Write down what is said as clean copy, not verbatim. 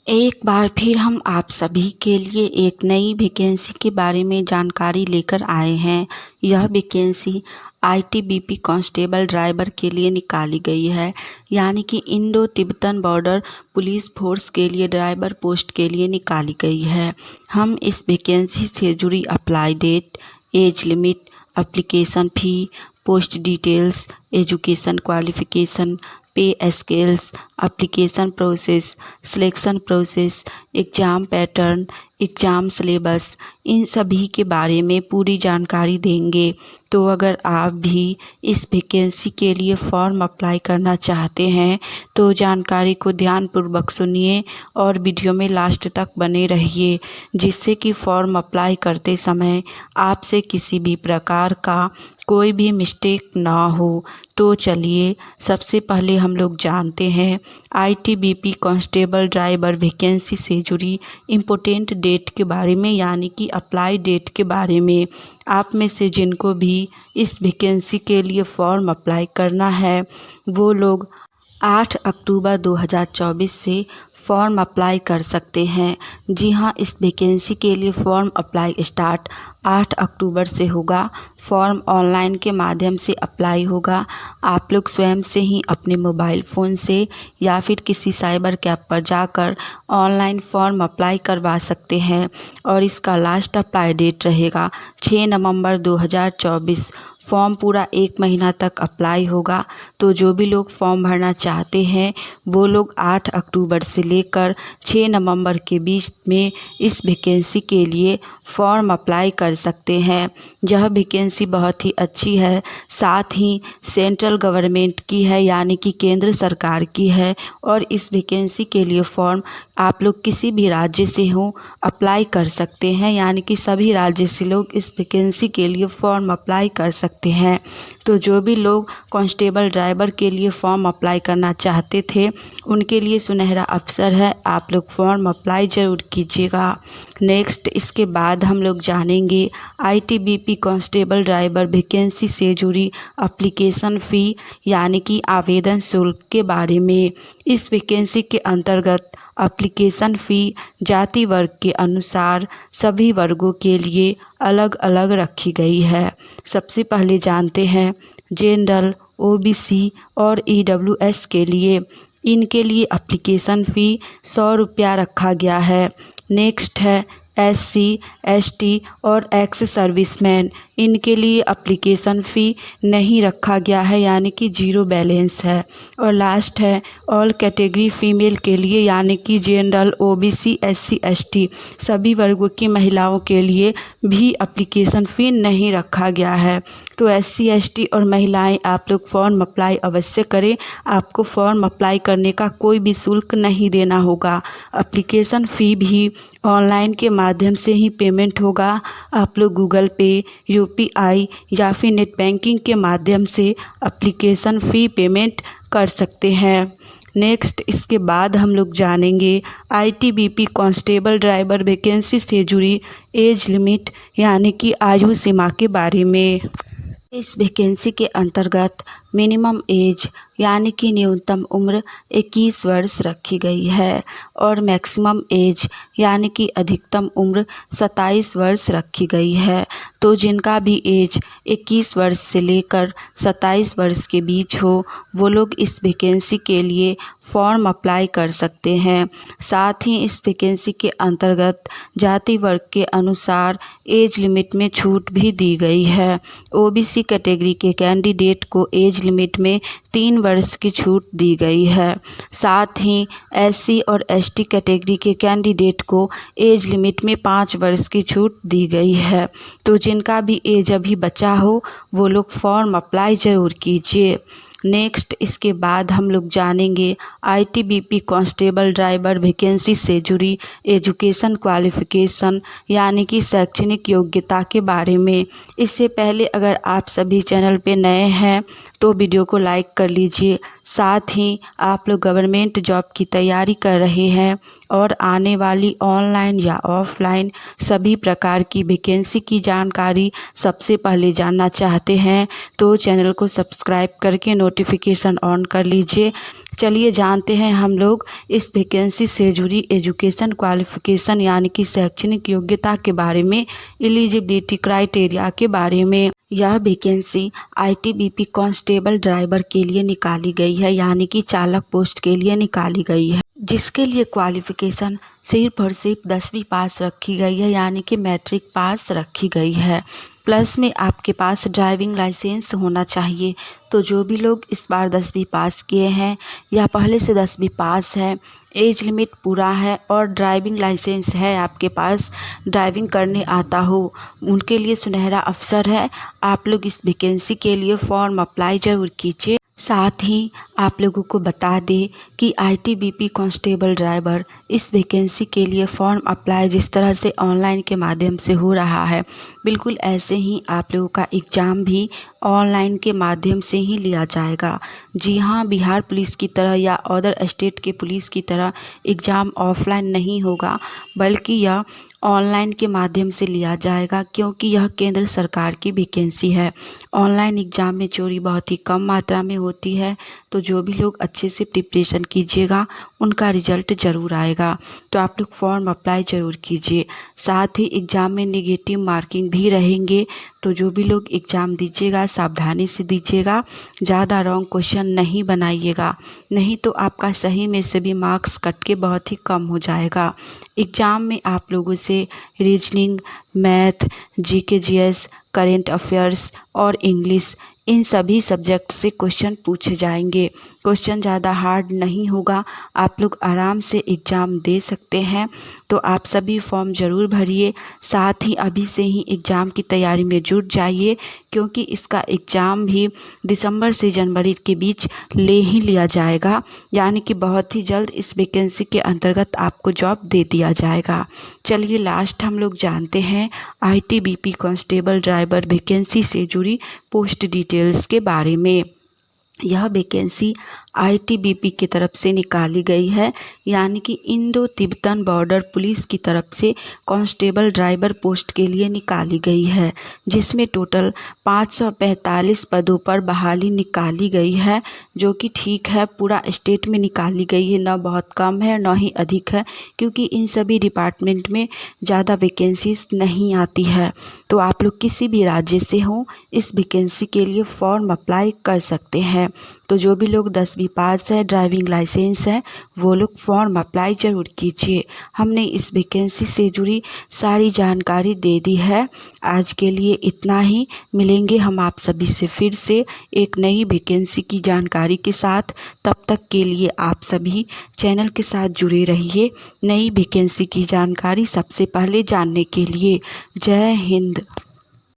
एक बार फिर हम आप सभी के लिए एक नई वैकेंसी के बारे में जानकारी लेकर आए हैं। यह वैकेंसी आईटीबीपी कांस्टेबल ड्राइवर के लिए निकाली गई है, यानी कि Indo Tibetan border police force के लिए ड्राइवर पोस्ट के लिए निकाली गई है। हम इस वैकेंसी से जुड़ी apply date, age limit, application fee, post details, education qualification, pay scales, application process, selection process, exam pattern, exam syllabus, इन सभी के बारे में पूरी जानकारी देंगे। तो अगर आप भी इस वैकेंसी के लिए फॉर्म अप्लाई करना चाहते हैं तो जानकारी को ध्यानपूर्वक सुनिए और वीडियो में लास्ट तक बने रहिए, जिससे कि फॉर्म अप्लाई करते समय आपसे किसी भी प्रकार का कोई भी मिस्टेक ना हो। तो चलिए सबसे पहले हम लोग जानते हैं आईटीबीपी कांस्टेबल ड्राइवर वैकेंसी से जुड़ी इम्पोर्टेंट डेट के बारे में, यानी कि अप्लाई डेट के बारे में। आप में से जिनको भी इस वैकेंसी के लिए फॉर्म अप्लाई करना है वो लोग 8 अक्टूबर 2024 से फॉर्म अप्लाई कर सकते हैं। जी हाँ, इस वैकेंसी के लिए फॉर्म अप्लाई स्टार्ट 8 अक्टूबर से होगा। फॉर्म ऑनलाइन के माध्यम से अप्लाई होगा। आप लोग स्वयं से ही अपने मोबाइल फ़ोन से या फिर किसी साइबर कैफ़े पर जाकर ऑनलाइन फॉर्म अप्लाई करवा सकते हैं और इसका लास्ट अप्लाई डेट रहेगा 6 नवंबर 2024। फॉर्म पूरा 1 महीना तक अप्लाई होगा। तो जो भी लोग फॉर्म भरना चाहते हैं वो लोग 8 अक्टूबर से लेकर 6 नवंबर के बीच में इस वैकेंसी के लिए फॉर्म अप्लाई कर सकते हैं। यह वैकेंसी बहुत ही अच्छी है, साथ ही सेंट्रल गवर्नमेंट की है, यानी कि केंद्र सरकार की है। और इस वैकेंसी के लिए फॉर्म आप लोग किसी भी राज्य से हो अप्लाई कर सकते हैं, यानी कि सभी राज्य से लोग इस वैकेंसी के लिए फॉर्म अप्लाई कर सकते हैं। तो जो भी लोग कांस्टेबल ड्राइवर के लिए फॉर्म अप्लाई करना चाहते थे उनके लिए सुनहरा अवसर है, आप लोग फॉर्म अप्लाई ज़रूर कीजिएगा। नेक्स्ट इसके बाद हम लोग जानेंगे आईटीबीपी कांस्टेबल ड्राइवर वैकेंसी से जुड़ी एप्लीकेशन फ़ी, यानी कि आवेदन शुल्क के बारे में। इस वैकेंसी के अंतर्गत एप्लीकेशन फ़ी जाति वर्ग के अनुसार सभी वर्गों के लिए अलग अलग रखी गई है। सबसे पहले जानते हैं जनरल, ओबीसी और ईडब्ल्यूएस के लिए। इनके लिए एप्लीकेशन फ़ी 100 रुपया रखा गया है। नेक्स्ट है एससी, एसटी और एक्स सर्विसमैन। इनके लिए एप्लीकेशन फ़ी नहीं रखा गया है, यानी कि ज़ीरो बैलेंस है। और लास्ट है ऑल कैटेगरी फीमेल के लिए, यानी कि जनरल, ओबीसी, एससी, एसटी सभी वर्गों की महिलाओं के लिए भी एप्लीकेशन फ़ी नहीं रखा गया है। तो एससी, एसटी और महिलाएं आप लोग फॉर्म अप्लाई अवश्य करें। आपको फॉर्म अप्लाई करने का कोई भी शुल्क नहीं देना होगा। एप्लीकेशन फ़ी भी ऑनलाइन के माध्यम से ही पेमेंट होगा। आप लोग गूगल पे, यूपीआई या फिर नेट बैंकिंग के माध्यम से एप्लीकेशन फ़ी पेमेंट कर सकते हैं। नेक्स्ट इसके बाद हम लोग जानेंगे आईटीबीपी कांस्टेबल ड्राइवर वैकेंसी से जुड़ी एज लिमिट, यानी कि आयु सीमा के बारे में। इस वैकेंसी के अंतर्गत मिनिमम एज, यानी कि न्यूनतम उम्र 21 वर्ष रखी गई है और मैक्सिमम एज, यानी कि अधिकतम उम्र 27 वर्ष रखी गई है। तो जिनका भी एज 21 वर्ष से लेकर 27 वर्ष के बीच हो वो लोग इस वैकेंसी के लिए फॉर्म अप्लाई कर सकते हैं। साथ ही इस वैकेंसी के अंतर्गत जाति वर्ग के अनुसार एज लिमिट में छूट भी दी गई है। ओबीसी कैटेगरी के कैंडिडेट को एज लिमिट में 3 वर्ष की छूट दी गई है। साथ ही एससी और एसटी कैटेगरी के कैंडिडेट को एज लिमिट में 5 वर्ष की छूट दी गई है। तो जिनका भी एज अभी बचा हो वो लोग फॉर्म अप्लाई ज़रूर कीजिए। नेक्स्ट इसके बाद हम लोग जानेंगे आईटीबीपी कांस्टेबल ड्राइवर वैकेंसी से जुड़ी एजुकेशन क्वालिफ़िकेशन, यानी कि शैक्षणिक योग्यता के बारे में। इससे पहले अगर आप सभी चैनल पे नए हैं तो वीडियो को लाइक कर लीजिए, साथ ही आप लोग गवर्नमेंट जॉब की तैयारी कर रहे हैं और आने वाली ऑनलाइन या ऑफलाइन सभी प्रकार की वैकेंसी की जानकारी सबसे पहले जानना चाहते हैं तो चैनल को सब्सक्राइब करके नोटिफिकेशन ऑन कर लीजिए। चलिए जानते हैं हम लोग इस वैकेंसी से जुड़ी एजुकेशन क्वालिफिकेशन यानी कि शैक्षणिक योग्यता के बारे में, एलिजिबिलिटी क्राइटेरिया के बारे में। यह वैकेंसी आईटीबीपी कांस्टेबल ड्राइवर के लिए निकाली गई है यानी कि चालक पोस्ट के लिए निकाली गई है, जिसके लिए क्वालिफिकेशन सिर्फ और सिर्फ 10वीं पास रखी गई है यानी कि मैट्रिक पास रखी गई है। प्लस में आपके पास ड्राइविंग लाइसेंस होना चाहिए। तो जो भी लोग इस बार 10वीं पास किए हैं या पहले से 10वीं पास है, एज लिमिट पूरा है और ड्राइविंग लाइसेंस है आपके पास, ड्राइविंग करने आता हो, उनके लिए सुनहरा अवसर है। आप लोग इस वैकेंसी के लिए फॉर्म अप्लाई ज़रूर कीजिए। साथ ही आप लोगों को बता दें कि आईटीबीपी कांस्टेबल ड्राइवर इस वैकेंसी के लिए फॉर्म अप्लाई जिस तरह से ऑनलाइन के माध्यम से हो रहा है, बिल्कुल ऐसे ही आप लोगों का एग्ज़ाम भी ऑनलाइन के माध्यम से ही लिया जाएगा। जी हाँ, बिहार पुलिस की तरह या अदर स्टेट के पुलिस की तरह एग्ज़ाम ऑफलाइन नहीं होगा, बल्कि यह ऑनलाइन के माध्यम से लिया जाएगा क्योंकि यह केंद्र सरकार की वैकेंसी है। ऑनलाइन एग्ज़ाम में चोरी बहुत ही कम मात्रा में होती है, तो जो भी लोग अच्छे से प्रिपरेशन कीजिएगा उनका रिजल्ट ज़रूर आएगा। तो आप लोग फॉर्म अप्लाई ज़रूर कीजिए। साथ ही एग्ज़ाम में नेगेटिव मार्किंग भी रहेंगे, तो जो भी लोग एग्ज़ाम दीजिएगा सावधानी से दीजिएगा, ज़्यादा रॉन्ग क्वेश्चन नहीं बनाइएगा, नहीं तो आपका सही में से भी मार्क्स कट के बहुत ही कम हो जाएगा। एग्ज़ाम में आप लोगों से reasoning, math, GK GS, current affairs और इंग्लिश, इन सभी सब्जेक्ट से क्वेश्चन पूछे जाएंगे। क्वेश्चन ज़्यादा हार्ड नहीं होगा, आप लोग आराम से एग्ज़ाम दे सकते हैं। तो आप सभी फॉर्म ज़रूर भरिए। साथ ही अभी से ही एग्ज़ाम की तैयारी में जुट जाइए क्योंकि इसका एग्ज़ाम भी दिसंबर से जनवरी के बीच ले ही लिया जाएगा, यानी कि बहुत ही जल्द इस वैकेंसी के अंतर्गत आपको जॉब दे दिया जाएगा। चलिए लास्ट हम लोग जानते हैं आईटीबीपी कांस्टेबल ड्राइवर वैकेंसी से जुड़ी पोस्ट डिटेल्स के बारे में। यह वैकेंसी आईटीबीपी की तरफ से निकाली गई है यानी कि इंडो तिब्बतन बॉर्डर पुलिस की तरफ से कांस्टेबल ड्राइवर पोस्ट के लिए निकाली गई है, जिसमें टोटल 545 पदों पर बहाली निकाली गई है, जो कि ठीक है। पूरा स्टेट में निकाली गई है, न बहुत कम है न ही अधिक है, क्योंकि इन सभी डिपार्टमेंट में ज़्यादा वैकेंसीज नहीं आती है। तो आप लोग किसी भी राज्य से हो इस वैकेंसी के लिए फॉर्म अप्लाई कर सकते हैं। तो जो भी लोग 10वीं पास है, ड्राइविंग लाइसेंस है, वो लोग फॉर्म अप्लाई ज़रूर कीजिए। हमने इस वैकेंसी से जुड़ी सारी जानकारी दे दी है। आज के लिए इतना ही। मिलेंगे हम आप सभी से फिर से एक नई वैकेंसी की जानकारी के साथ। तब तक के लिए आप सभी चैनल के साथ जुड़े रहिए नई वैकेंसी की जानकारी सबसे पहले जानने के लिए। जय हिंद।